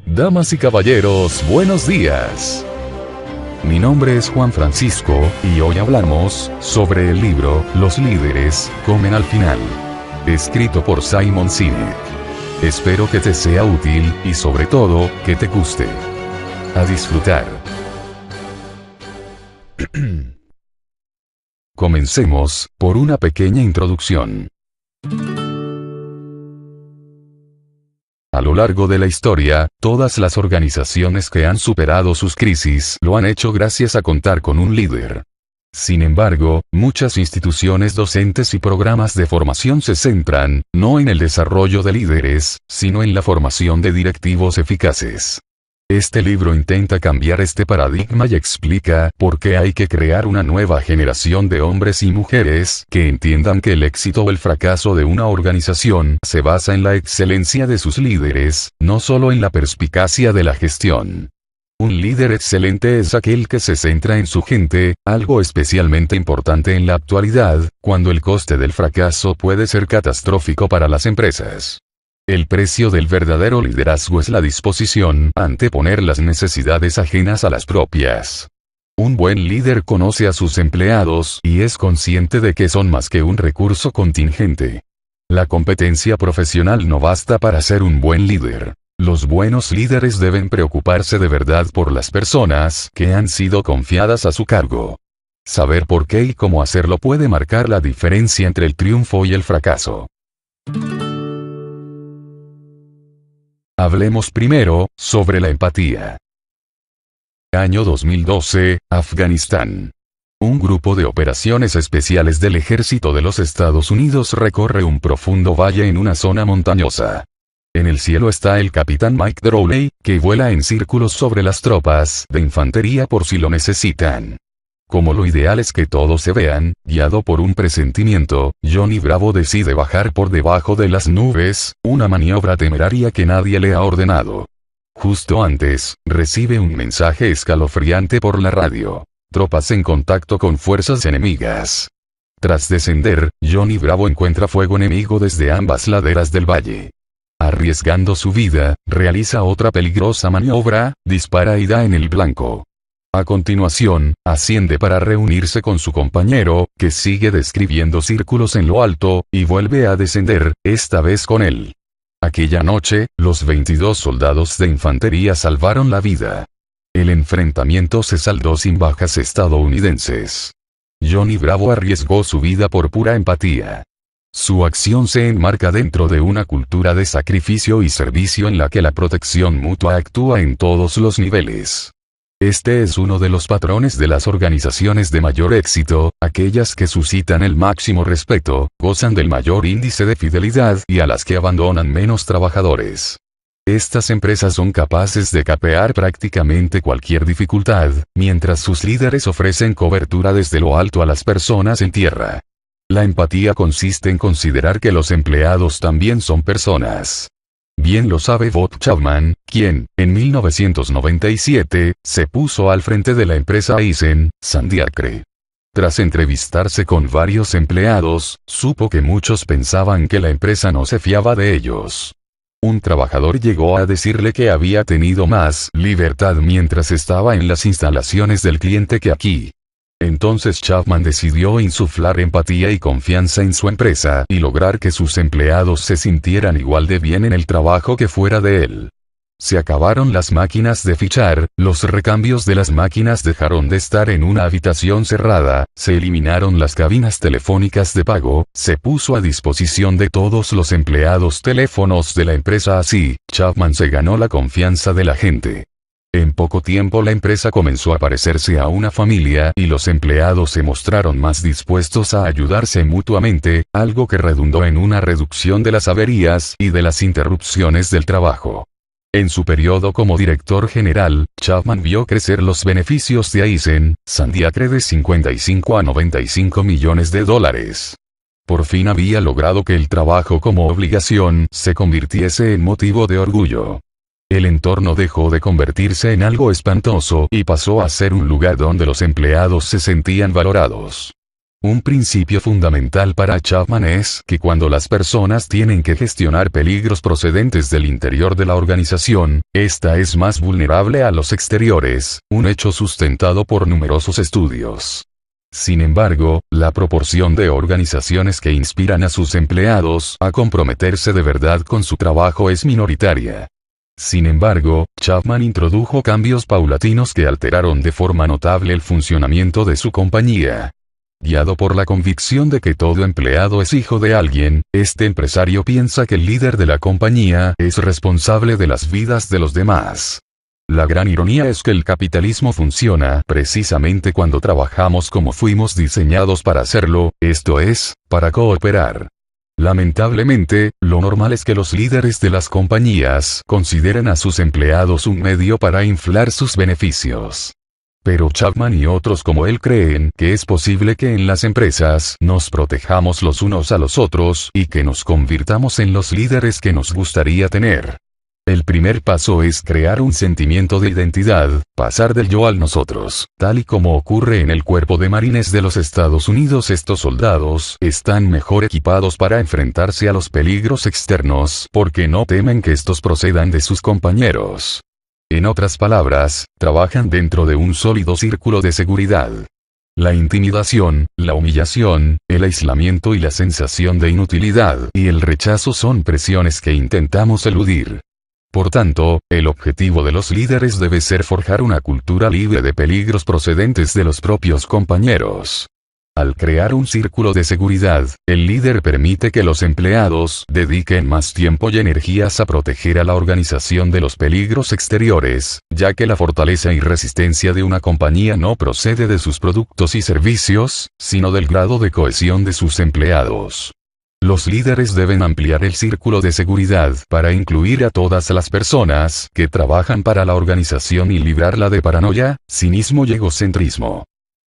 Damas y caballeros, buenos días. Mi nombre es Juan Francisco, y hoy hablamos sobre el libro Los líderes comen al final, escrito por Simon Sinek. Espero que te sea útil, y sobre todo, que te guste. A disfrutar. Comencemos por una pequeña introducción. A lo largo de la historia, todas las organizaciones que han superado sus crisis lo han hecho gracias a contar con un líder. Sin embargo, muchas instituciones docentes y programas de formación se centran, no en el desarrollo de líderes, sino en la formación de directivos eficaces. Este libro intenta cambiar este paradigma y explica por qué hay que crear una nueva generación de hombres y mujeres que entiendan que el éxito o el fracaso de una organización se basa en la excelencia de sus líderes, no solo en la perspicacia de la gestión. Un líder excelente es aquel que se centra en su gente, algo especialmente importante en la actualidad, cuando el coste del fracaso puede ser catastrófico para las empresas. El precio del verdadero liderazgo es la disposición a anteponer las necesidades ajenas a las propias. Un buen líder conoce a sus empleados y es consciente de que son más que un recurso contingente. La competencia profesional no basta para ser un buen líder. Los buenos líderes deben preocuparse de verdad por las personas que han sido confiadas a su cargo. Saber por qué y cómo hacerlo puede marcar la diferencia entre el triunfo y el fracaso. Hablemos primero sobre la empatía. Año 2012, Afganistán. Un grupo de operaciones especiales del ejército de los Estados Unidos recorre un profundo valle en una zona montañosa. En el cielo está el capitán Mike Drowley, que vuela en círculos sobre las tropas de infantería por si lo necesitan. Como lo ideal es que todos se vean, guiado por un presentimiento, Johnny Bravo decide bajar por debajo de las nubes, una maniobra temeraria que nadie le ha ordenado. Justo antes, recibe un mensaje escalofriante por la radio. Tropas en contacto con fuerzas enemigas. Tras descender, Johnny Bravo encuentra fuego enemigo desde ambas laderas del valle. Arriesgando su vida, realiza otra peligrosa maniobra, dispara y da en el blanco. A continuación, asciende para reunirse con su compañero, que sigue describiendo círculos en lo alto, y vuelve a descender, esta vez con él. Aquella noche, los 22 soldados de infantería salvaron la vida. El enfrentamiento se saldó sin bajas estadounidenses. Johnny Bravo arriesgó su vida por pura empatía. Su acción se enmarca dentro de una cultura de sacrificio y servicio en la que la protección mutua actúa en todos los niveles. Este es uno de los patrones de las organizaciones de mayor éxito, aquellas que suscitan el máximo respeto, gozan del mayor índice de fidelidad y a las que abandonan menos trabajadores. Estas empresas son capaces de capear prácticamente cualquier dificultad, mientras sus líderes ofrecen cobertura desde lo alto a las personas en tierra. La empatía consiste en considerar que los empleados también son personas. Bien lo sabe Bob Chapman, quien, en 1997, se puso al frente de la empresa Aizen-Sandiacre. Tras entrevistarse con varios empleados, supo que muchos pensaban que la empresa no se fiaba de ellos. Un trabajador llegó a decirle que había tenido más libertad mientras estaba en las instalaciones del cliente que aquí. Entonces Chapman decidió insuflar empatía y confianza en su empresa y lograr que sus empleados se sintieran igual de bien en el trabajo que fuera de él. Se acabaron las máquinas de fichar, los recambios de las máquinas dejaron de estar en una habitación cerrada, se eliminaron las cabinas telefónicas de pago, se puso a disposición de todos los empleados teléfonos de la empresa. Así, Chapman se ganó la confianza de la gente. En poco tiempo la empresa comenzó a parecerse a una familia y los empleados se mostraron más dispuestos a ayudarse mutuamente, algo que redundó en una reducción de las averías y de las interrupciones del trabajo. En su periodo como director general, Chapman vio crecer los beneficios de Aizen-Sandiacre de 55 a 95 millones de dólares. Por fin había logrado que el trabajo como obligación se convirtiese en motivo de orgullo. El entorno dejó de convertirse en algo espantoso y pasó a ser un lugar donde los empleados se sentían valorados. Un principio fundamental para Chapman es que cuando las personas tienen que gestionar peligros procedentes del interior de la organización, ésta es más vulnerable a los exteriores, un hecho sustentado por numerosos estudios. Sin embargo, la proporción de organizaciones que inspiran a sus empleados a comprometerse de verdad con su trabajo es minoritaria. Sin embargo, Chapman introdujo cambios paulatinos que alteraron de forma notable el funcionamiento de su compañía. Guiado por la convicción de que todo empleado es hijo de alguien, este empresario piensa que el líder de la compañía es responsable de las vidas de los demás. La gran ironía es que el capitalismo funciona precisamente cuando trabajamos como fuimos diseñados para hacerlo, esto es, para cooperar. Lamentablemente, lo normal es que los líderes de las compañías consideren a sus empleados un medio para inflar sus beneficios. Pero Chapman y otros como él creen que es posible que en las empresas nos protejamos los unos a los otros y que nos convirtamos en los líderes que nos gustaría tener. El primer paso es crear un sentimiento de identidad, pasar del yo al nosotros. Tal y como ocurre en el Cuerpo de Marines de los Estados Unidos, estos soldados están mejor equipados para enfrentarse a los peligros externos porque no temen que estos procedan de sus compañeros. En otras palabras, trabajan dentro de un sólido círculo de seguridad. La intimidación, la humillación, el aislamiento y la sensación de inutilidad y el rechazo son presiones que intentamos eludir. Por tanto, el objetivo de los líderes debe ser forjar una cultura libre de peligros procedentes de los propios compañeros. Al crear un círculo de seguridad, el líder permite que los empleados dediquen más tiempo y energías a proteger a la organización de los peligros exteriores, ya que la fortaleza y resistencia de una compañía no procede de sus productos y servicios, sino del grado de cohesión de sus empleados. Los líderes deben ampliar el círculo de seguridad para incluir a todas las personas que trabajan para la organización y librarla de paranoia, cinismo y egocentrismo.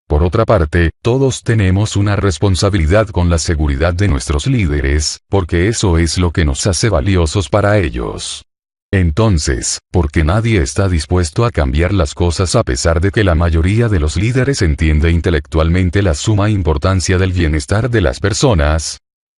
Por otra parte, todos tenemos una responsabilidad con la seguridad de nuestros líderes, porque eso es lo que nos hace valiosos para ellos. Entonces, ¿por qué nadie está dispuesto a cambiar las cosas a pesar de que la mayoría de los líderes entiende intelectualmente la suma importancia del bienestar de las personas?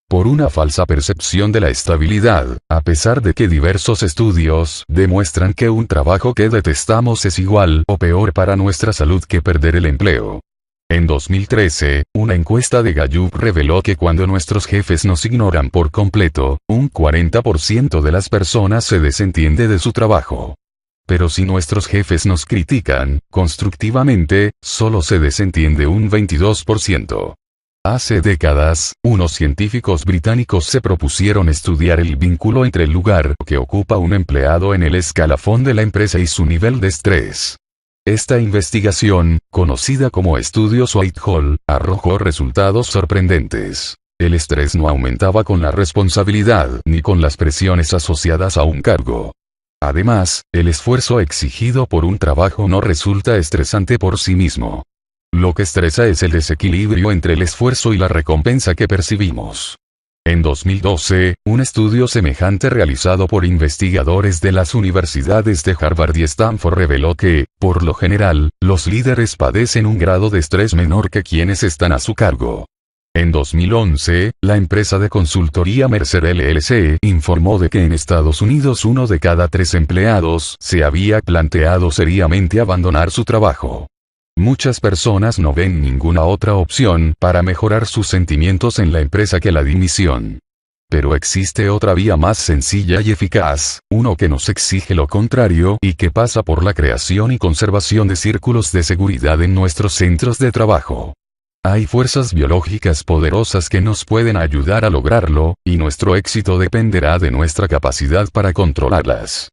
Por una falsa percepción de la estabilidad, a pesar de que diversos estudios demuestran que un trabajo que detestamos es igual o peor para nuestra salud que perder el empleo. En 2013, una encuesta de Gallup reveló que cuando nuestros jefes nos ignoran por completo, un 40% de las personas se desentiende de su trabajo. Pero si nuestros jefes nos critican constructivamente, solo se desentiende un 22%. Hace décadas, unos científicos británicos se propusieron estudiar el vínculo entre el lugar que ocupa un empleado en el escalafón de la empresa y su nivel de estrés. Esta investigación, conocida como Estudios Whitehall, arrojó resultados sorprendentes. El estrés no aumentaba con la responsabilidad ni con las presiones asociadas a un cargo. Además, el esfuerzo exigido por un trabajo no resulta estresante por sí mismo. Lo que estresa es el desequilibrio entre el esfuerzo y la recompensa que percibimos. En 2012, un estudio semejante realizado por investigadores de las universidades de Harvard y Stanford reveló que, por lo general, los líderes padecen un grado de estrés menor que quienes están a su cargo. En 2011, la empresa de consultoría Mercer LLC informó de que en Estados Unidos 1 de cada 3 empleados se había planteado seriamente abandonar su trabajo. Muchas personas no ven ninguna otra opción para mejorar sus sentimientos en la empresa que la dimisión. Pero existe otra vía más sencilla y eficaz, uno que nos exige lo contrario y que pasa por la creación y conservación de círculos de seguridad en nuestros centros de trabajo. Hay fuerzas biológicas poderosas que nos pueden ayudar a lograrlo, y nuestro éxito dependerá de nuestra capacidad para controlarlas.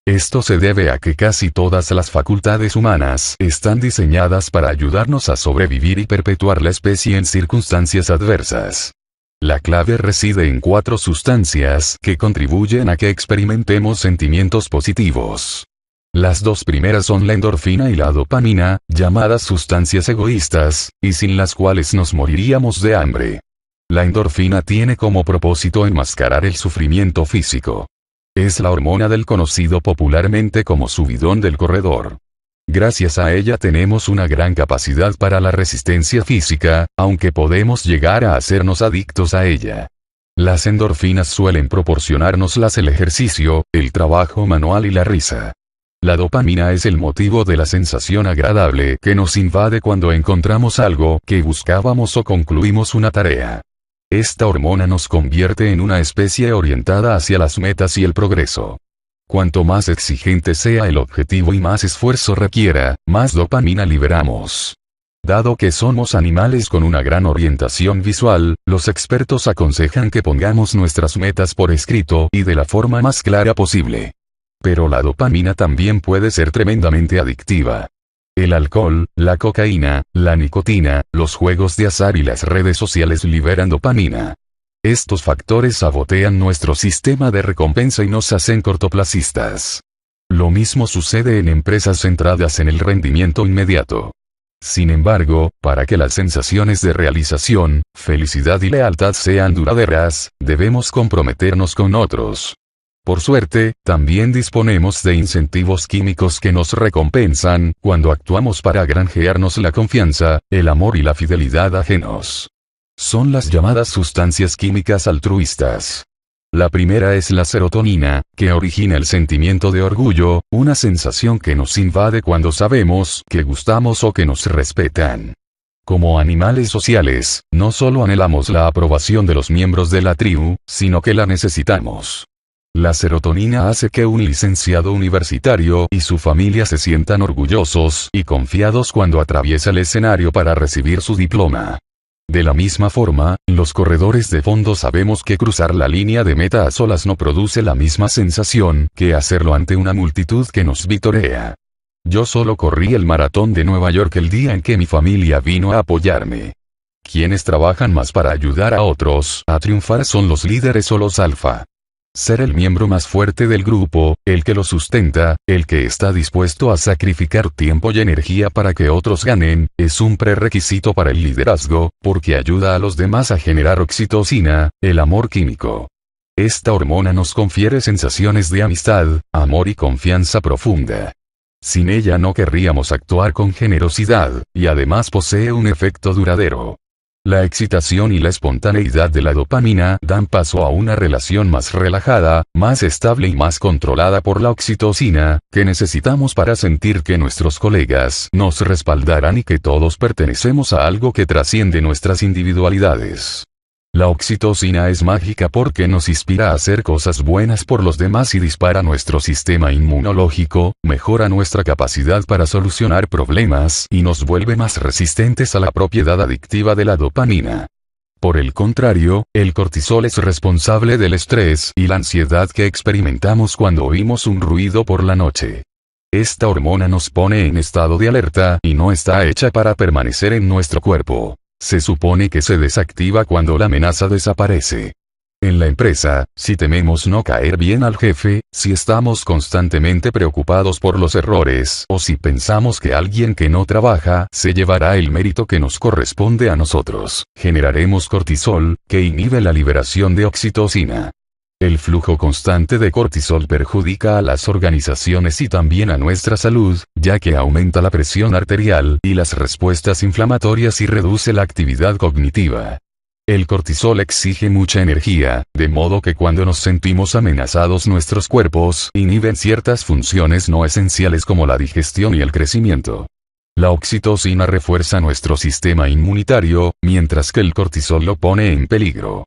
Esto se debe a que casi todas las facultades humanas están diseñadas para ayudarnos a sobrevivir y perpetuar la especie en circunstancias adversas. La clave reside en 4 sustancias que contribuyen a que experimentemos sentimientos positivos. Las 2 primeras son la endorfina y la dopamina, llamadas sustancias egoístas, y sin las cuales nos moriríamos de hambre. La endorfina tiene como propósito enmascarar el sufrimiento físico. Es la hormona del conocido popularmente como subidón del corredor. Gracias a ella tenemos una gran capacidad para la resistencia física, aunque podemos llegar a hacernos adictos a ella. Las endorfinas suelen proporcionárnoslas el ejercicio, el trabajo manual y la risa. La dopamina es el motivo de la sensación agradable que nos invade cuando encontramos algo que buscábamos o concluimos una tarea. Esta hormona nos convierte en una especie orientada hacia las metas y el progreso. Cuanto más exigente sea el objetivo y más esfuerzo requiera, más dopamina liberamos. Dado que somos animales con una gran orientación visual, los expertos aconsejan que pongamos nuestras metas por escrito y de la forma más clara posible. Pero la dopamina también puede ser tremendamente adictiva. El alcohol, la cocaína, la nicotina, los juegos de azar y las redes sociales liberan dopamina. Estos factores sabotean nuestro sistema de recompensa y nos hacen cortoplacistas. Lo mismo sucede en empresas centradas en el rendimiento inmediato. Sin embargo, para que las sensaciones de realización, felicidad y lealtad sean duraderas, debemos comprometernos con otros. Por suerte, también disponemos de incentivos químicos que nos recompensan cuando actuamos para granjearnos la confianza, el amor y la fidelidad ajenos. Son las llamadas sustancias químicas altruistas. La primera es la serotonina, que origina el sentimiento de orgullo, una sensación que nos invade cuando sabemos que gustamos o que nos respetan. Como animales sociales, no solo anhelamos la aprobación de los miembros de la tribu, sino que la necesitamos. La serotonina hace que un licenciado universitario y su familia se sientan orgullosos y confiados cuando atraviesa el escenario para recibir su diploma. De la misma forma, los corredores de fondo sabemos que cruzar la línea de meta a solas no produce la misma sensación que hacerlo ante una multitud que nos vitorea. Yo solo corrí el maratón de Nueva York el día en que mi familia vino a apoyarme. Quienes trabajan más para ayudar a otros a triunfar son los líderes o los alfa. Ser el miembro más fuerte del grupo, el que lo sustenta, el que está dispuesto a sacrificar tiempo y energía para que otros ganen, es un prerequisito para el liderazgo, porque ayuda a los demás a generar oxitocina, el amor químico. Esta hormona nos confiere sensaciones de amistad, amor y confianza profunda. Sin ella no querríamos actuar con generosidad, y además posee un efecto duradero. La excitación y la espontaneidad de la dopamina dan paso a una relación más relajada, más estable y más controlada por la oxitocina, que necesitamos para sentir que nuestros colegas nos respaldarán y que todos pertenecemos a algo que trasciende nuestras individualidades. La oxitocina es mágica porque nos inspira a hacer cosas buenas por los demás y dispara nuestro sistema inmunológico, mejora nuestra capacidad para solucionar problemas y nos vuelve más resistentes a la propiedad adictiva de la dopamina. Por el contrario, el cortisol es responsable del estrés y la ansiedad que experimentamos cuando oímos un ruido por la noche. Esta hormona nos pone en estado de alerta y no está hecha para permanecer en nuestro cuerpo. Se supone que se desactiva cuando la amenaza desaparece. En la empresa, si tememos no caer bien al jefe, si estamos constantemente preocupados por los errores, o si pensamos que alguien que no trabaja se llevará el mérito que nos corresponde a nosotros, generaremos cortisol, que inhibe la liberación de oxitocina. El flujo constante de cortisol perjudica a las organizaciones y también a nuestra salud, ya que aumenta la presión arterial y las respuestas inflamatorias y reduce la actividad cognitiva. El cortisol exige mucha energía, de modo que cuando nos sentimos amenazados nuestros cuerpos inhiben ciertas funciones no esenciales como la digestión y el crecimiento. La oxitocina refuerza nuestro sistema inmunitario, mientras que el cortisol lo pone en peligro.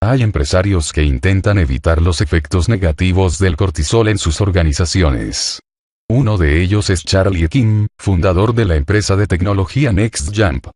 Hay empresarios que intentan evitar los efectos negativos del cortisol en sus organizaciones. Uno de ellos es Charlie Kim, fundador de la empresa de tecnología NextJump.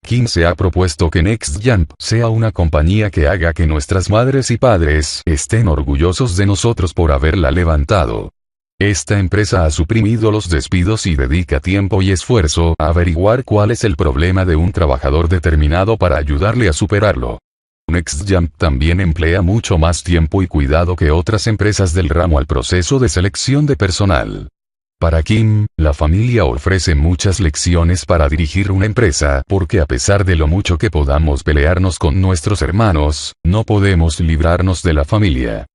Kim se ha propuesto que NextJump sea una compañía que haga que nuestras madres y padres estén orgullosos de nosotros por haberla levantado. Esta empresa ha suprimido los despidos y dedica tiempo y esfuerzo a averiguar cuál es el problema de un trabajador determinado para ayudarle a superarlo. NextJump también emplea mucho más tiempo y cuidado que otras empresas del ramo al proceso de selección de personal. Para Kim, la familia ofrece muchas lecciones para dirigir una empresa porque a pesar de lo mucho que podamos pelearnos con nuestros hermanos, no podemos librarnos de la familia.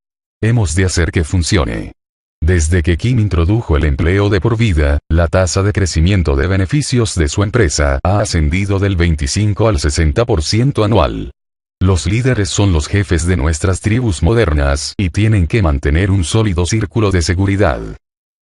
Hemos de hacer que funcione. Desde que Kim introdujo el empleo de por vida, la tasa de crecimiento de beneficios de su empresa ha ascendido del 25 al 60% anual. Los líderes son los jefes de nuestras tribus modernas y tienen que mantener un sólido círculo de seguridad.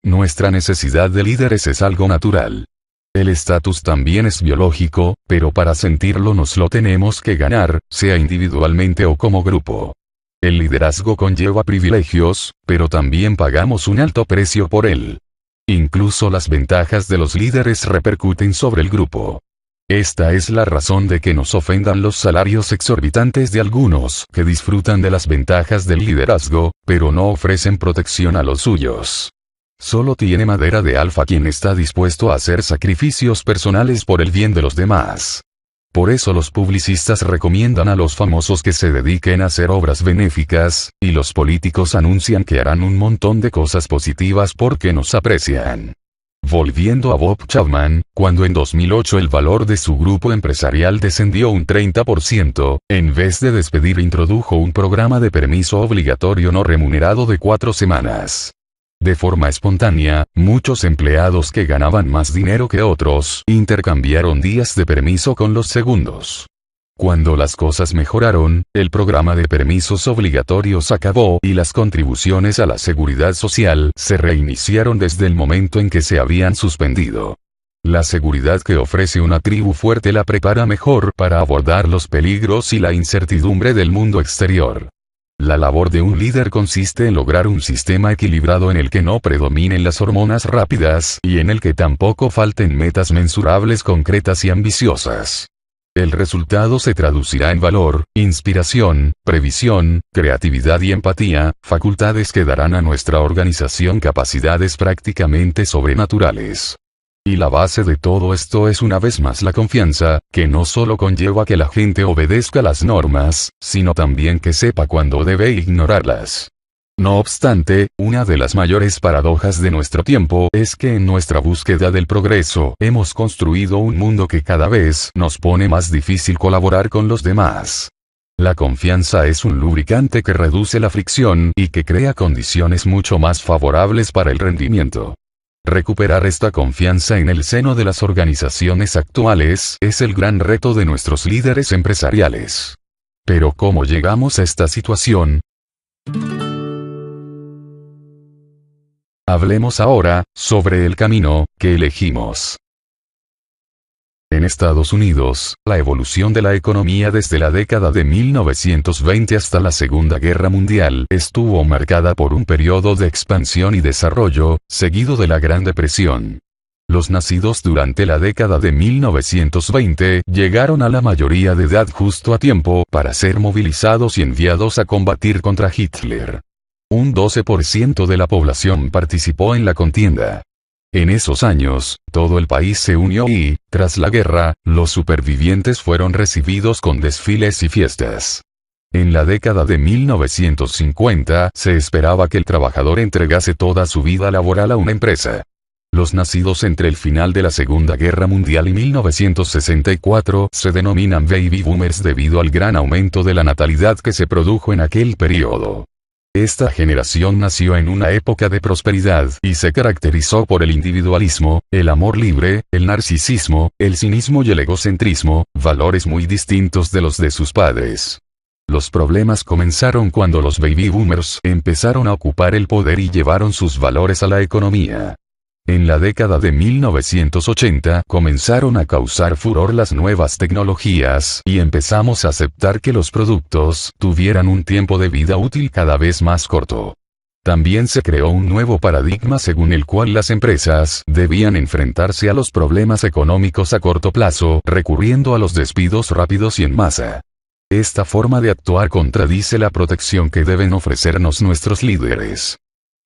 Nuestra necesidad de líderes es algo natural. El estatus también es biológico, pero para sentirlo nos lo tenemos que ganar, sea individualmente o como grupo. El liderazgo conlleva privilegios, pero también pagamos un alto precio por él. Incluso las ventajas de los líderes repercuten sobre el grupo. Esta es la razón de que nos ofendan los salarios exorbitantes de algunos que disfrutan de las ventajas del liderazgo, pero no ofrecen protección a los suyos. Solo tiene madera de alfa quien está dispuesto a hacer sacrificios personales por el bien de los demás. Por eso los publicistas recomiendan a los famosos que se dediquen a hacer obras benéficas, y los políticos anuncian que harán un montón de cosas positivas porque nos aprecian. Volviendo a Bob Chapman, cuando en 2008 el valor de su grupo empresarial descendió un 30%, en vez de despedir introdujo un programa de permiso obligatorio no remunerado de 4 semanas. De forma espontánea, muchos empleados que ganaban más dinero que otros intercambiaron días de permiso con los segundos. Cuando las cosas mejoraron, el programa de permisos obligatorios acabó y las contribuciones a la seguridad social se reiniciaron desde el momento en que se habían suspendido. La seguridad que ofrece una tribu fuerte la prepara mejor para abordar los peligros y la incertidumbre del mundo exterior. La labor de un líder consiste en lograr un sistema equilibrado en el que no predominen las hormonas rápidas y en el que tampoco falten metas mensurables concretas y ambiciosas. El resultado se traducirá en valor, inspiración, previsión, creatividad y empatía, facultades que darán a nuestra organización capacidades prácticamente sobrenaturales. Y la base de todo esto es una vez más la confianza, que no solo conlleva que la gente obedezca las normas, sino también que sepa cuándo debe ignorarlas. No obstante, una de las mayores paradojas de nuestro tiempo es que en nuestra búsqueda del progreso hemos construido un mundo que cada vez nos pone más difícil colaborar con los demás. La confianza es un lubricante que reduce la fricción y que crea condiciones mucho más favorables para el rendimiento. Recuperar esta confianza en el seno de las organizaciones actuales es el gran reto de nuestros líderes empresariales. Pero ¿cómo llegamos a esta situación? Hablemos ahora sobre el camino que elegimos. En Estados Unidos, la evolución de la economía desde la década de 1920 hasta la Segunda Guerra Mundial estuvo marcada por un periodo de expansión y desarrollo, seguido de la Gran Depresión. Los nacidos durante la década de 1920 llegaron a la mayoría de edad justo a tiempo para ser movilizados y enviados a combatir contra Hitler. Un 12% de la población participó en la contienda. En esos años, todo el país se unió y, tras la guerra, los supervivientes fueron recibidos con desfiles y fiestas. En la década de 1950 se esperaba que el trabajador entregase toda su vida laboral a una empresa. Los nacidos entre el final de la Segunda Guerra Mundial y 1964 se denominan baby boomers debido al gran aumento de la natalidad que se produjo en aquel periodo. Esta generación nació en una época de prosperidad y se caracterizó por el individualismo, el amor libre, el narcisismo, el cinismo y el egocentrismo, valores muy distintos de los de sus padres. Los problemas comenzaron cuando los baby boomers empezaron a ocupar el poder y llevaron sus valores a la economía. En la década de 1980 comenzaron a causar furor las nuevas tecnologías y empezamos a aceptar que los productos tuvieran un tiempo de vida útil cada vez más corto. También se creó un nuevo paradigma según el cual las empresas debían enfrentarse a los problemas económicos a corto plazo recurriendo a los despidos rápidos y en masa. Esta forma de actuar contradice la protección que deben ofrecernos nuestros líderes.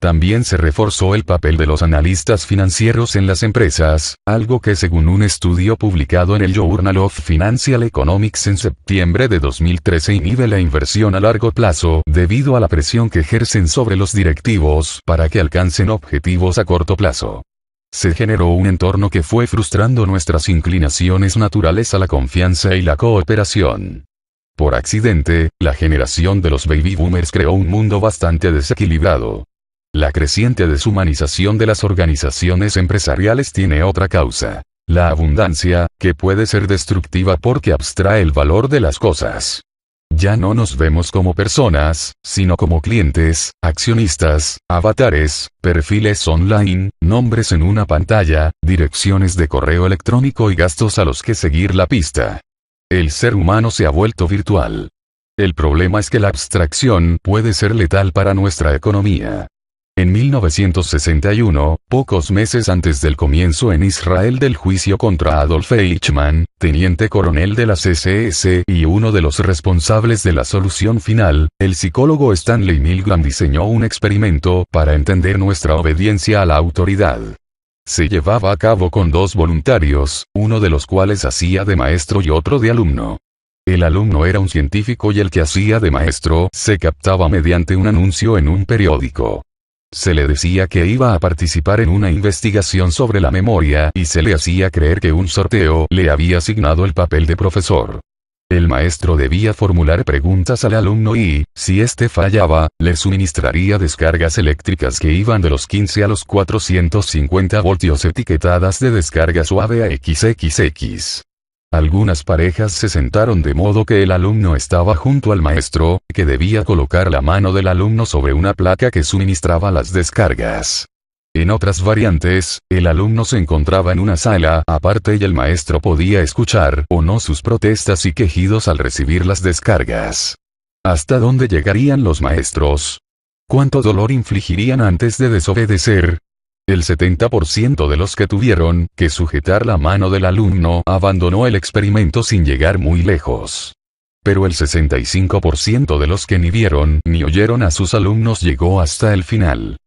También se reforzó el papel de los analistas financieros en las empresas, algo que según un estudio publicado en el Journal of Financial Economics en septiembre de 2013 inhibe la inversión a largo plazo debido a la presión que ejercen sobre los directivos para que alcancen objetivos a corto plazo. Se generó un entorno que fue frustrando nuestras inclinaciones naturales a la confianza y la cooperación. Por accidente, la generación de los baby boomers creó un mundo bastante desequilibrado. La creciente deshumanización de las organizaciones empresariales tiene otra causa. La abundancia, que puede ser destructiva porque abstrae el valor de las cosas. Ya no nos vemos como personas, sino como clientes, accionistas, avatares, perfiles online, nombres en una pantalla, direcciones de correo electrónico y gastos a los que seguir la pista. El ser humano se ha vuelto virtual. El problema es que la abstracción puede ser letal para nuestra economía. En 1961, pocos meses antes del comienzo en Israel del juicio contra Adolf Eichmann, teniente coronel de las SS y uno de los responsables de la solución final, el psicólogo Stanley Milgram diseñó un experimento para entender nuestra obediencia a la autoridad. Se llevaba a cabo con dos voluntarios, uno de los cuales hacía de maestro y otro de alumno. El alumno era un científico y el que hacía de maestro se captaba mediante un anuncio en un periódico. Se le decía que iba a participar en una investigación sobre la memoria y se le hacía creer que un sorteo le había asignado el papel de profesor. El maestro debía formular preguntas al alumno y, si éste fallaba, le suministraría descargas eléctricas que iban de los 15 a los 450 voltios etiquetadas de descarga suave a XXX. Algunas parejas se sentaron de modo que el alumno estaba junto al maestro, que debía colocar la mano del alumno sobre una placa que suministraba las descargas. En otras variantes, el alumno se encontraba en una sala aparte y el maestro podía escuchar o no sus protestas y quejidos al recibir las descargas. ¿Hasta dónde llegarían los maestros? ¿Cuánto dolor infligirían antes de desobedecer? El 70% de los que tuvieron que sujetar la mano del alumno abandonó el experimento sin llegar muy lejos. Pero el 65% de los que ni vieron ni oyeron a sus alumnos llegó hasta el final.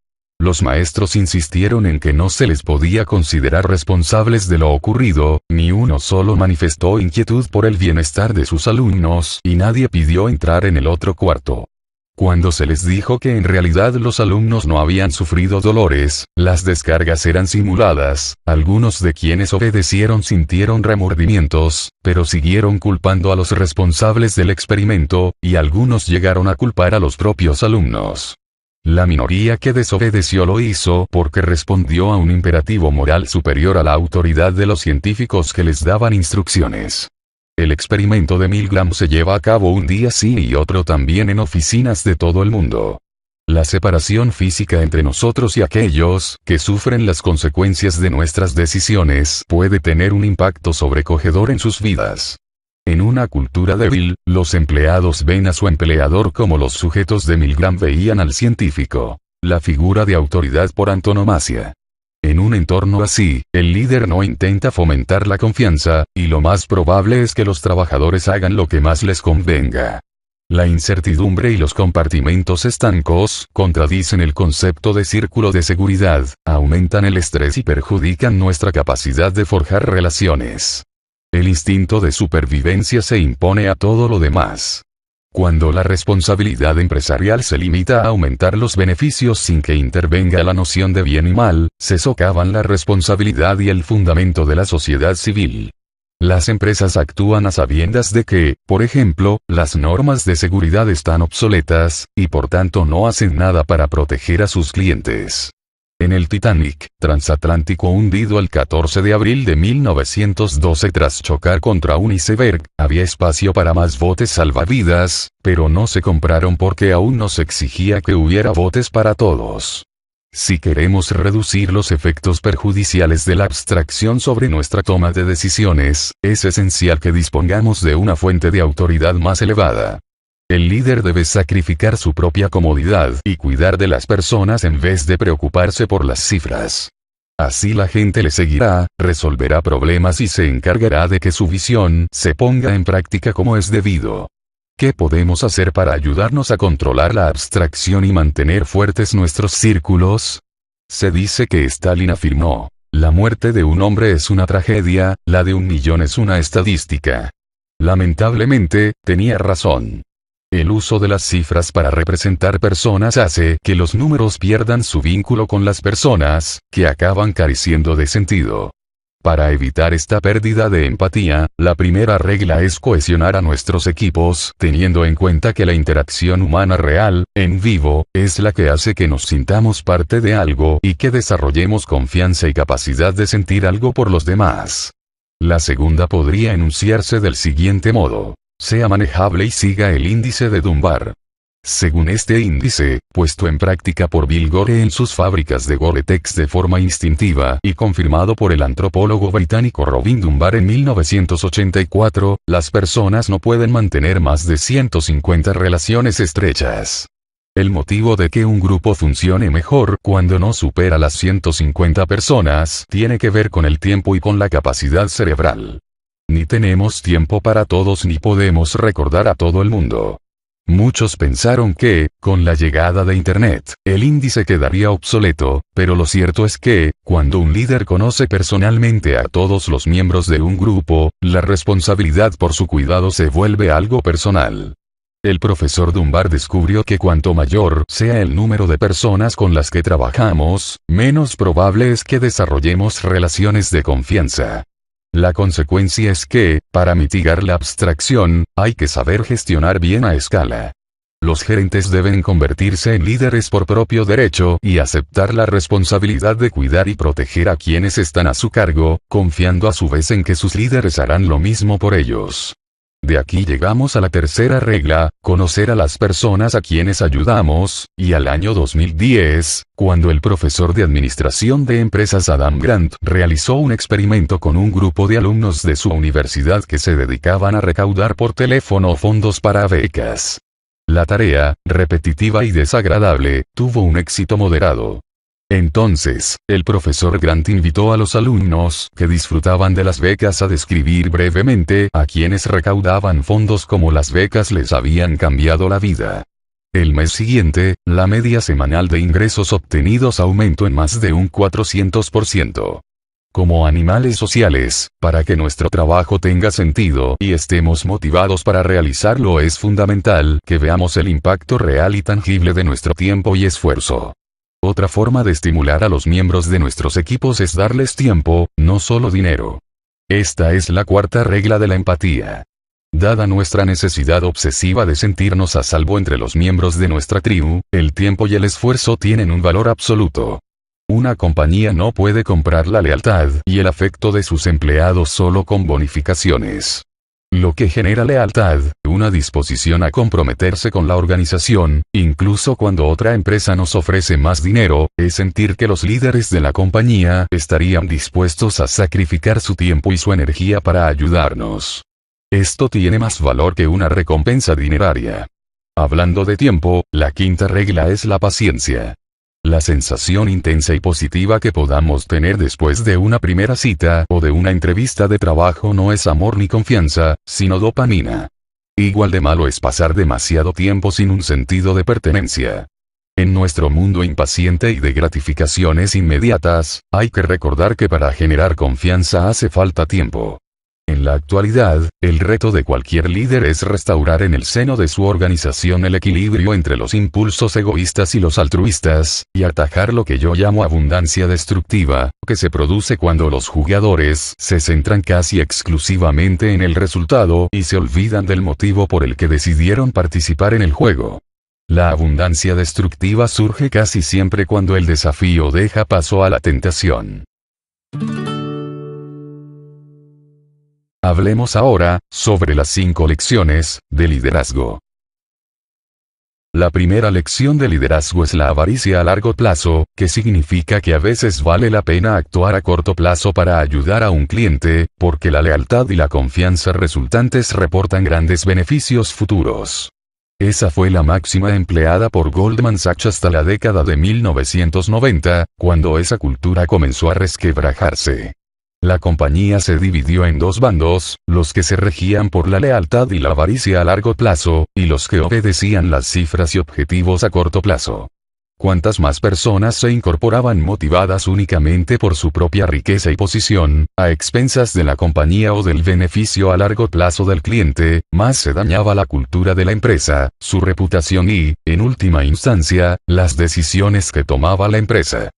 Los maestros insistieron en que no se les podía considerar responsables de lo ocurrido, ni uno solo manifestó inquietud por el bienestar de sus alumnos y nadie pidió entrar en el otro cuarto. Cuando se les dijo que en realidad los alumnos no habían sufrido dolores, las descargas eran simuladas, algunos de quienes obedecieron sintieron remordimientos, pero siguieron culpando a los responsables del experimento, y algunos llegaron a culpar a los propios alumnos. La minoría que desobedeció lo hizo porque respondió a un imperativo moral superior a la autoridad de los científicos que les daban instrucciones. El experimento de Milgram se lleva a cabo un día sí y otro también en oficinas de todo el mundo. La separación física entre nosotros y aquellos que sufren las consecuencias de nuestras decisiones puede tener un impacto sobrecogedor en sus vidas. En una cultura débil, los empleados ven a su empleador como los sujetos de Milgram veían al científico, la figura de autoridad por antonomasia. En un entorno así, el líder no intenta fomentar la confianza, y lo más probable es que los trabajadores hagan lo que más les convenga. La incertidumbre y los compartimentos estancos contradicen el concepto de círculo de seguridad, aumentan el estrés y perjudican nuestra capacidad de forjar relaciones. El instinto de supervivencia se impone a todo lo demás. Cuando la responsabilidad empresarial se limita a aumentar los beneficios sin que intervenga la noción de bien y mal, se socavan la responsabilidad y el fundamento de la sociedad civil. Las empresas actúan a sabiendas de que, por ejemplo, las normas de seguridad están obsoletas, y por tanto no hacen nada para proteger a sus clientes. En el Titanic, transatlántico hundido el 14 de abril de 1912 tras chocar contra un iceberg, había espacio para más botes salvavidas, pero no se compraron porque aún no se exigía que hubiera botes para todos. Si queremos reducir los efectos perjudiciales de la abstracción sobre nuestra toma de decisiones, es esencial que dispongamos de una fuente de autoridad más elevada. El líder debe sacrificar su propia comodidad y cuidar de las personas en vez de preocuparse por las cifras. Así la gente le seguirá, resolverá problemas y se encargará de que su visión se ponga en práctica como es debido. ¿Qué podemos hacer para ayudarnos a controlar la abstracción y mantener fuertes nuestros círculos? Se dice que Stalin afirmó: la muerte de un hombre es una tragedia, la de 1.000.000 es una estadística. Lamentablemente, tenía razón. El uso de las cifras para representar personas hace que los números pierdan su vínculo con las personas, que acaban careciendo de sentido. Para evitar esta pérdida de empatía, la primera regla es cohesionar a nuestros equipos, teniendo en cuenta que la interacción humana real, en vivo, es la que hace que nos sintamos parte de algo y que desarrollemos confianza y capacidad de sentir algo por los demás. La segunda podría enunciarse del siguiente modo: sea manejable y siga el índice de Dunbar. Según este índice, puesto en práctica por Bill Gore en sus fábricas de Gore-Tex de forma instintiva y confirmado por el antropólogo británico Robin Dunbar en 1984, las personas no pueden mantener más de 150 relaciones estrechas. El motivo de que un grupo funcione mejor cuando no supera las 150 personas tiene que ver con el tiempo y con la capacidad cerebral. Ni tenemos tiempo para todos ni podemos recordar a todo el mundo. Muchos pensaron que, con la llegada de Internet, el índice quedaría obsoleto, pero lo cierto es que, cuando un líder conoce personalmente a todos los miembros de un grupo, la responsabilidad por su cuidado se vuelve algo personal. El profesor Dunbar descubrió que cuanto mayor sea el número de personas con las que trabajamos, menos probable es que desarrollemos relaciones de confianza. La consecuencia es que, para mitigar la abstracción, hay que saber gestionar bien a escala. Los gerentes deben convertirse en líderes por propio derecho y aceptar la responsabilidad de cuidar y proteger a quienes están a su cargo, confiando a su vez en que sus líderes harán lo mismo por ellos. De aquí llegamos a la tercera regla: conocer a las personas a quienes ayudamos, y al año 2010, cuando el profesor de Administración de Empresas Adam Grant realizó un experimento con un grupo de alumnos de su universidad que se dedicaban a recaudar por teléfono fondos para becas. La tarea, repetitiva y desagradable, tuvo un éxito moderado. Entonces, el profesor Grant invitó a los alumnos que disfrutaban de las becas a describir brevemente a quienes recaudaban fondos como las becas les habían cambiado la vida. El mes siguiente, la media semanal de ingresos obtenidos aumentó en más de un 400%. Como animales sociales, para que nuestro trabajo tenga sentido y estemos motivados para realizarlo, es fundamental que veamos el impacto real y tangible de nuestro tiempo y esfuerzo. Otra forma de estimular a los miembros de nuestros equipos es darles tiempo, no solo dinero. Esta es la cuarta regla de la empatía. Dada nuestra necesidad obsesiva de sentirnos a salvo entre los miembros de nuestra tribu, el tiempo y el esfuerzo tienen un valor absoluto. Una compañía no puede comprar la lealtad y el afecto de sus empleados solo con bonificaciones. Lo que genera lealtad, una disposición a comprometerse con la organización, incluso cuando otra empresa nos ofrece más dinero, es sentir que los líderes de la compañía estarían dispuestos a sacrificar su tiempo y su energía para ayudarnos. Esto tiene más valor que una recompensa dineraria. Hablando de tiempo, la quinta regla es la paciencia. La sensación intensa y positiva que podamos tener después de una primera cita o de una entrevista de trabajo no es amor ni confianza, sino dopamina. Igual de malo es pasar demasiado tiempo sin un sentido de pertenencia. En nuestro mundo impaciente y de gratificaciones inmediatas, hay que recordar que para generar confianza hace falta tiempo. En la actualidad, el reto de cualquier líder es restaurar en el seno de su organización el equilibrio entre los impulsos egoístas y los altruistas, y atajar lo que yo llamo abundancia destructiva, que se produce cuando los jugadores se centran casi exclusivamente en el resultado y se olvidan del motivo por el que decidieron participar en el juego. La abundancia destructiva surge casi siempre cuando el desafío deja paso a la tentación. Hablemos ahora sobre las 5 lecciones de liderazgo. La primera lección de liderazgo es la avaricia a largo plazo, que significa que a veces vale la pena actuar a corto plazo para ayudar a un cliente, porque la lealtad y la confianza resultantes reportan grandes beneficios futuros. Esa fue la máxima empleada por Goldman Sachs hasta la década de 1990, cuando esa cultura comenzó a resquebrajarse. La compañía se dividió en dos bandos, los que se regían por la lealtad y la avaricia a largo plazo, y los que obedecían las cifras y objetivos a corto plazo. Cuantas más personas se incorporaban motivadas únicamente por su propia riqueza y posición, a expensas de la compañía o del beneficio a largo plazo del cliente, más se dañaba la cultura de la empresa, su reputación y, en última instancia, las decisiones que tomaba la empresa.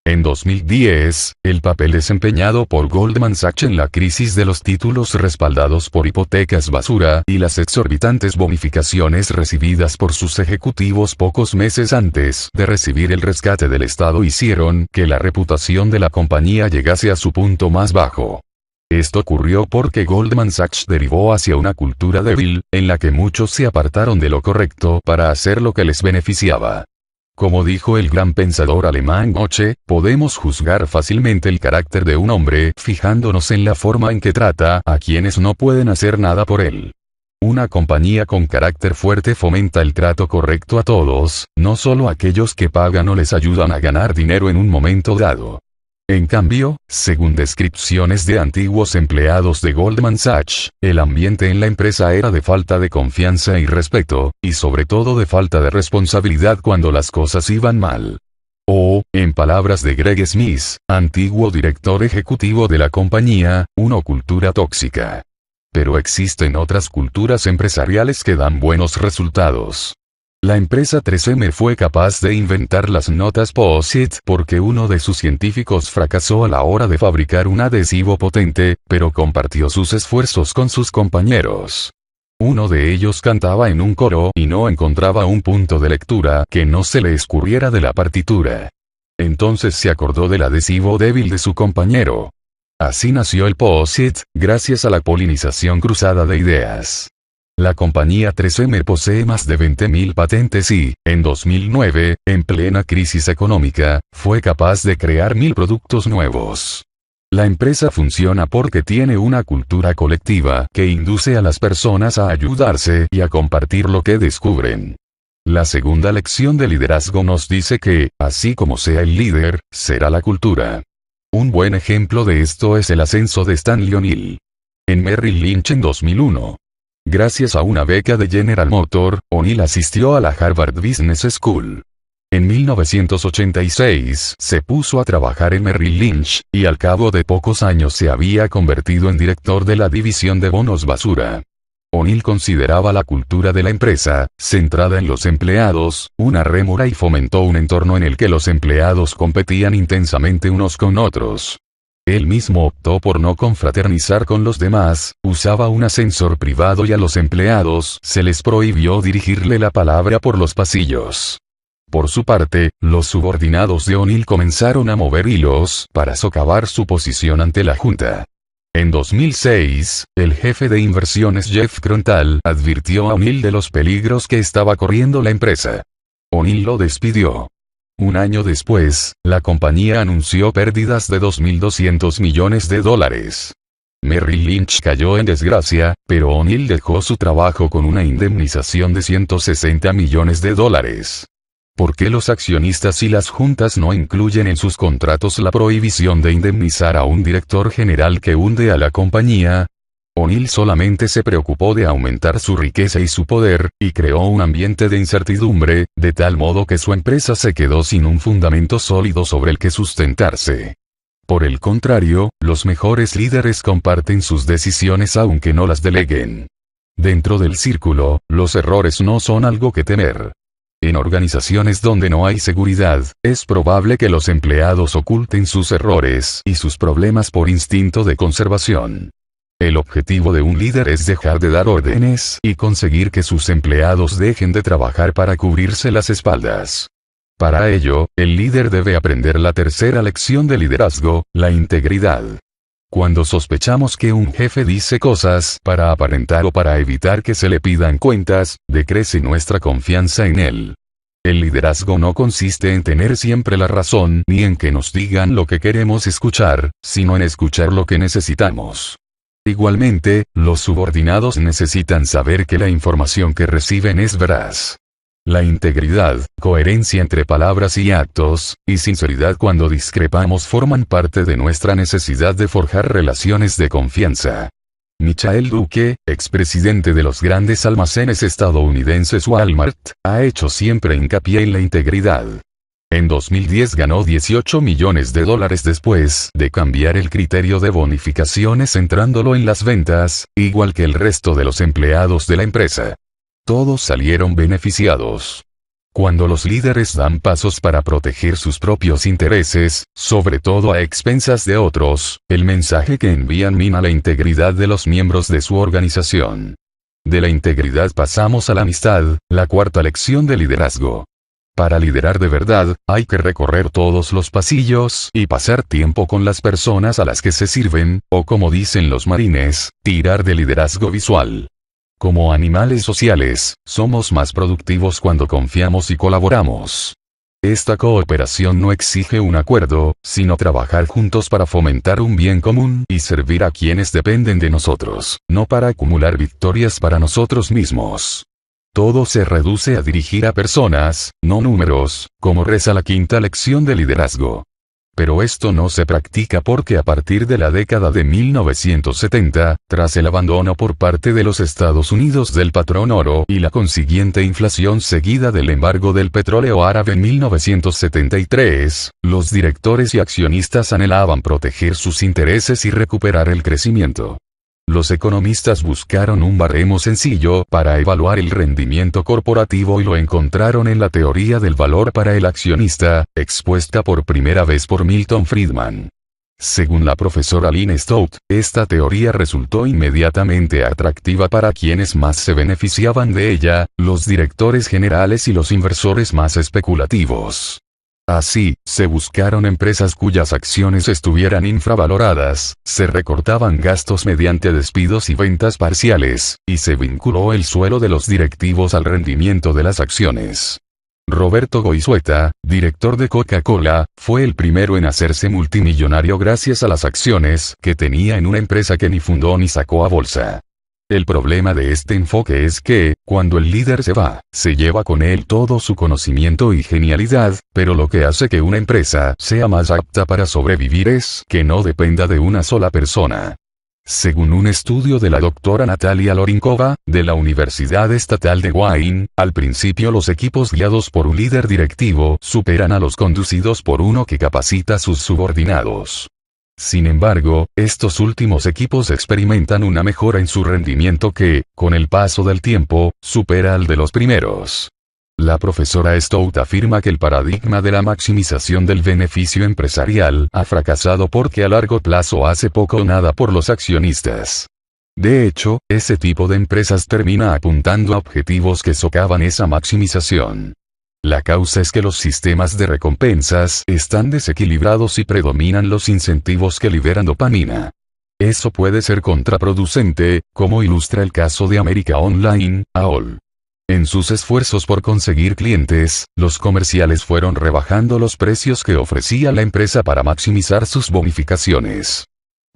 En 2010, el papel desempeñado por Goldman Sachs en la crisis de los títulos respaldados por hipotecas basura y las exorbitantes bonificaciones recibidas por sus ejecutivos pocos meses antes de recibir el rescate del Estado hicieron que la reputación de la compañía llegase a su punto más bajo. Esto ocurrió porque Goldman Sachs derivó hacia una cultura débil, en la que muchos se apartaron de lo correcto para hacer lo que les beneficiaba. Como dijo el gran pensador alemán Goethe, podemos juzgar fácilmente el carácter de un hombre fijándonos en la forma en que trata a quienes no pueden hacer nada por él. Una compañía con carácter fuerte fomenta el trato correcto a todos, no solo a aquellos que pagan o les ayudan a ganar dinero en un momento dado. En cambio, según descripciones de antiguos empleados de Goldman Sachs, el ambiente en la empresa era de falta de confianza y respeto, y sobre todo de falta de responsabilidad cuando las cosas iban mal. O, en palabras de Greg Smith, antiguo director ejecutivo de la compañía, una cultura tóxica. Pero existen otras culturas empresariales que dan buenos resultados. La empresa 3M fue capaz de inventar las notas Post-it porque uno de sus científicos fracasó a la hora de fabricar un adhesivo potente, pero compartió sus esfuerzos con sus compañeros. Uno de ellos cantaba en un coro y no encontraba un punto de lectura que no se le escurriera de la partitura. Entonces se acordó del adhesivo débil de su compañero. Así nació el Post-it, gracias a la polinización cruzada de ideas. La compañía 3M posee más de 20.000 patentes y, en 2009, en plena crisis económica, fue capaz de crear 1.000 productos nuevos. La empresa funciona porque tiene una cultura colectiva que induce a las personas a ayudarse y a compartir lo que descubren. La segunda lección de liderazgo nos dice que, así como sea el líder, será la cultura. Un buen ejemplo de esto es el ascenso de Stanley O'Neill en Merrill Lynch en 2001. Gracias a una beca de General Motors, O'Neill asistió a la Harvard Business School. En 1986 se puso a trabajar en Merrill Lynch, y al cabo de pocos años se había convertido en director de la división de bonos basura. O'Neill consideraba la cultura de la empresa, centrada en los empleados, una rémora y fomentó un entorno en el que los empleados competían intensamente unos con otros. Él mismo optó por no confraternizar con los demás, usaba un ascensor privado y a los empleados se les prohibió dirigirle la palabra por los pasillos. Por su parte, los subordinados de O'Neill comenzaron a mover hilos para socavar su posición ante la junta. En 2006, el jefe de inversiones Jeff Kronthal advirtió a O'Neill de los peligros que estaba corriendo la empresa. O'Neill lo despidió. Un año después, la compañía anunció pérdidas de $2.200 millones. Merrill Lynch cayó en desgracia, pero O'Neill dejó su trabajo con una indemnización de $160 millones. ¿Por qué los accionistas y las juntas no incluyen en sus contratos la prohibición de indemnizar a un director general que hunde a la compañía? O'Neill solamente se preocupó de aumentar su riqueza y su poder, y creó un ambiente de incertidumbre, de tal modo que su empresa se quedó sin un fundamento sólido sobre el que sustentarse. Por el contrario, los mejores líderes comparten sus decisiones aunque no las deleguen. Dentro del círculo, los errores no son algo que temer. En organizaciones donde no hay seguridad, es probable que los empleados oculten sus errores y sus problemas por instinto de conservación. El objetivo de un líder es dejar de dar órdenes y conseguir que sus empleados dejen de trabajar para cubrirse las espaldas. Para ello, el líder debe aprender la tercera lección de liderazgo, la integridad. Cuando sospechamos que un jefe dice cosas para aparentar o para evitar que se le pidan cuentas, decrece nuestra confianza en él. El liderazgo no consiste en tener siempre la razón ni en que nos digan lo que queremos escuchar, sino en escuchar lo que necesitamos. Igualmente, los subordinados necesitan saber que la información que reciben es veraz. La integridad, coherencia entre palabras y actos, y sinceridad cuando discrepamos forman parte de nuestra necesidad de forjar relaciones de confianza. Michael Duke, expresidente de los grandes almacenes estadounidenses Walmart, ha hecho siempre hincapié en la integridad. En 2010 ganó $18 millones después de cambiar el criterio de bonificaciones centrándolo en las ventas, igual que el resto de los empleados de la empresa. Todos salieron beneficiados. Cuando los líderes dan pasos para proteger sus propios intereses, sobre todo a expensas de otros, el mensaje que envían mina la integridad de los miembros de su organización. De la integridad pasamos a la amistad, la cuarta lección de liderazgo. Para liderar de verdad, hay que recorrer todos los pasillos y pasar tiempo con las personas a las que se sirven, o como dicen los marines, tirar de liderazgo visual. Como animales sociales, somos más productivos cuando confiamos y colaboramos. Esta cooperación no exige un acuerdo, sino trabajar juntos para fomentar un bien común y servir a quienes dependen de nosotros, no para acumular victorias para nosotros mismos. Todo se reduce a dirigir a personas, no números, como reza la quinta lección de liderazgo. Pero esto no se practica porque a partir de la década de 1970, tras el abandono por parte de los Estados Unidos del patrón oro y la consiguiente inflación seguida del embargo del petróleo árabe en 1973, los directores y accionistas anhelaban proteger sus intereses y recuperar el crecimiento. Los economistas buscaron un baremo sencillo para evaluar el rendimiento corporativo y lo encontraron en la teoría del valor para el accionista, expuesta por primera vez por Milton Friedman. Según la profesora Lynn Stout, esta teoría resultó inmediatamente atractiva para quienes más se beneficiaban de ella, los directores generales y los inversores más especulativos. Así, se buscaron empresas cuyas acciones estuvieran infravaloradas, se recortaban gastos mediante despidos y ventas parciales, y se vinculó el sueldo de los directivos al rendimiento de las acciones. Roberto Goizueta, director de Coca-Cola, fue el primero en hacerse multimillonario gracias a las acciones que tenía en una empresa que ni fundó ni sacó a bolsa. El problema de este enfoque es que, cuando el líder se va, se lleva con él todo su conocimiento y genialidad, pero lo que hace que una empresa sea más apta para sobrevivir es que no dependa de una sola persona. Según un estudio de la doctora Natalia Lorinkova, de la Universidad Estatal de Wayne, al principio los equipos guiados por un líder directivo superan a los conducidos por uno que capacita a sus subordinados. Sin embargo, estos últimos equipos experimentan una mejora en su rendimiento que, con el paso del tiempo, supera al de los primeros. La profesora Stout afirma que el paradigma de la maximización del beneficio empresarial ha fracasado porque a largo plazo hace poco o nada por los accionistas. De hecho, ese tipo de empresas termina apuntando a objetivos que socavan esa maximización. La causa es que los sistemas de recompensas están desequilibrados y predominan los incentivos que liberan dopamina. Eso puede ser contraproducente, como ilustra el caso de América Online, AOL. En sus esfuerzos por conseguir clientes, los comerciales fueron rebajando los precios que ofrecía la empresa para maximizar sus bonificaciones.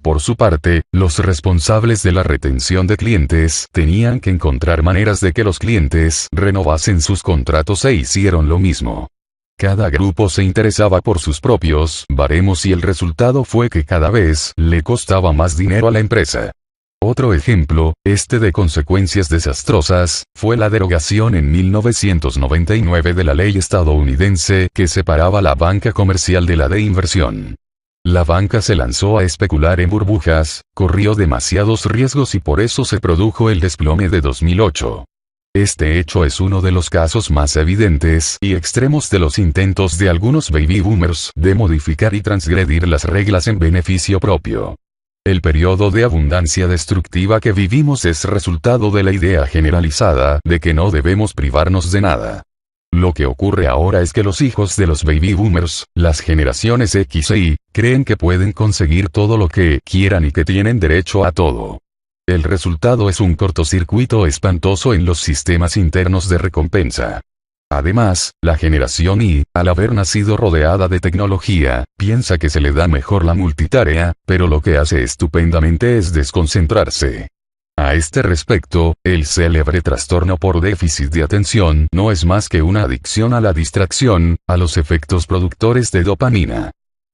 Por su parte, los responsables de la retención de clientes tenían que encontrar maneras de que los clientes renovasen sus contratos e hicieron lo mismo. Cada grupo se interesaba por sus propios baremos y el resultado fue que cada vez le costaba más dinero a la empresa. Otro ejemplo, de consecuencias desastrosas, fue la derogación en 1999 de la ley estadounidense que separaba la banca comercial de la de inversión. La banca se lanzó a especular en burbujas, corrió demasiados riesgos y por eso se produjo el desplome de 2008. Este hecho es uno de los casos más evidentes y extremos de los intentos de algunos baby boomers de modificar y transgredir las reglas en beneficio propio. El periodo de abundancia destructiva que vivimos es resultado de la idea generalizada de que no debemos privarnos de nada. Lo que ocurre ahora es que los hijos de los baby boomers, las generaciones X e Y, creen que pueden conseguir todo lo que quieran y que tienen derecho a todo. El resultado es un cortocircuito espantoso en los sistemas internos de recompensa. Además, la generación Y, al haber nacido rodeada de tecnología, piensa que se le da mejor la multitarea, pero lo que hace estupendamente es desconcentrarse. A este respecto, el célebre trastorno por déficit de atención no es más que una adicción a la distracción, a los efectos productores de dopamina.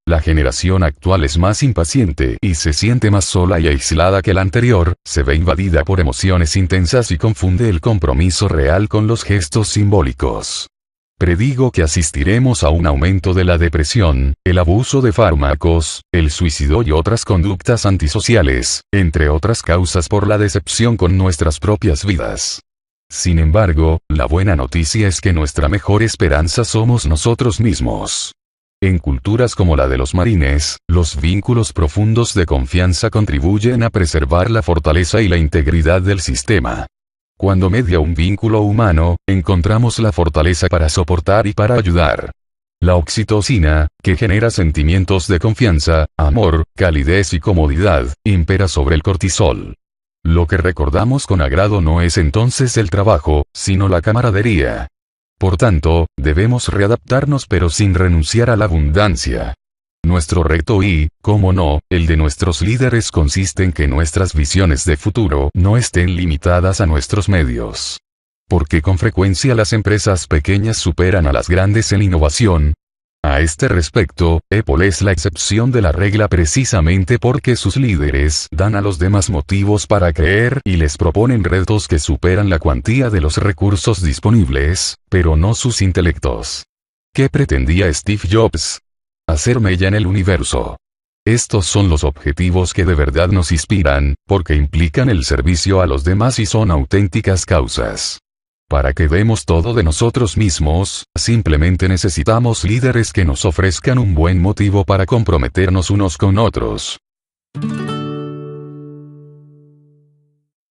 La generación actual es más impaciente y se siente más sola y aislada que la anterior, se ve invadida por emociones intensas y confunde el compromiso real con los gestos simbólicos. Predigo que asistiremos a un aumento de la depresión, el abuso de fármacos, el suicidio y otras conductas antisociales, entre otras causas por la decepción con nuestras propias vidas. Sin embargo, la buena noticia es que nuestra mejor esperanza somos nosotros mismos. En culturas como la de los marines, los vínculos profundos de confianza contribuyen a preservar la fortaleza y la integridad del sistema. Cuando media un vínculo humano, encontramos la fortaleza para soportar y para ayudar. La oxitocina, que genera sentimientos de confianza, amor, calidez y comodidad, impera sobre el cortisol. Lo que recordamos con agrado no es entonces el trabajo, sino la camaradería. Por tanto, debemos readaptarnos pero sin renunciar a la abundancia. Nuestro reto y, cómo no, el de nuestros líderes consiste en que nuestras visiones de futuro no estén limitadas a nuestros medios. Porque con frecuencia las empresas pequeñas superan a las grandes en innovación. A este respecto, Apple es la excepción de la regla precisamente porque sus líderes dan a los demás motivos para creer y les proponen retos que superan la cuantía de los recursos disponibles, pero no sus intelectos. ¿Qué pretendía Steve Jobs? Hacer mella en el universo. Estos son los objetivos que de verdad nos inspiran, porque implican el servicio a los demás y son auténticas causas. Para que demos todo de nosotros mismos, simplemente necesitamos líderes que nos ofrezcan un buen motivo para comprometernos unos con otros.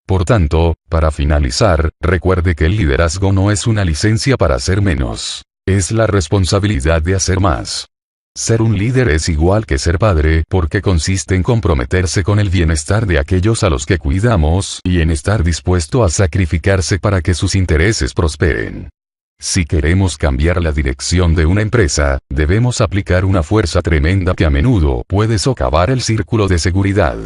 Por tanto, para finalizar, recuerde que el liderazgo no es una licencia para hacer menos. Es la responsabilidad de hacer más. Ser un líder es igual que ser padre porque consiste en comprometerse con el bienestar de aquellos a los que cuidamos y en estar dispuesto a sacrificarse para que sus intereses prosperen. Si queremos cambiar la dirección de una empresa, debemos aplicar una fuerza tremenda que a menudo puede socavar el círculo de seguridad.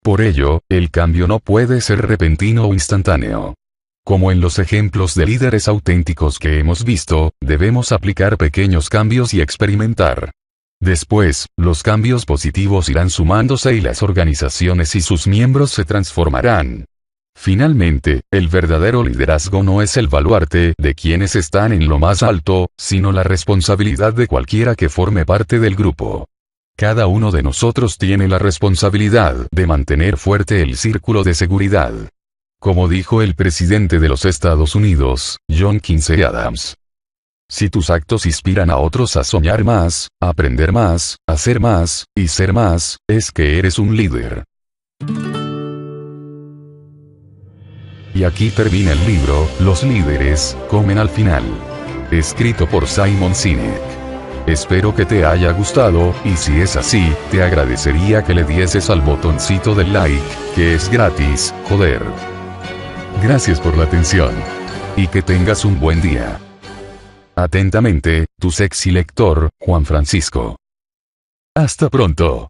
Por ello, el cambio no puede ser repentino o instantáneo. Como en los ejemplos de líderes auténticos que hemos visto, debemos aplicar pequeños cambios y experimentar. Después, los cambios positivos irán sumándose y las organizaciones y sus miembros se transformarán. Finalmente, el verdadero liderazgo no es el baluarte de quienes están en lo más alto, sino la responsabilidad de cualquiera que forme parte del grupo. Cada uno de nosotros tiene la responsabilidad de mantener fuerte el círculo de seguridad. Como dijo el presidente de los Estados Unidos, John Quincy Adams. Si tus actos inspiran a otros a soñar más, a aprender más, a hacer más, y ser más, es que eres un líder. Y aquí termina el libro, Los líderes, comen al final. Escrito por Simon Sinek. Espero que te haya gustado, y si es así, te agradecería que le dieses al botoncito del like, que es gratis, joder. Gracias por la atención. Y que tengas un buen día. Atentamente, tu sexy lector, Juan Francisco. Hasta pronto.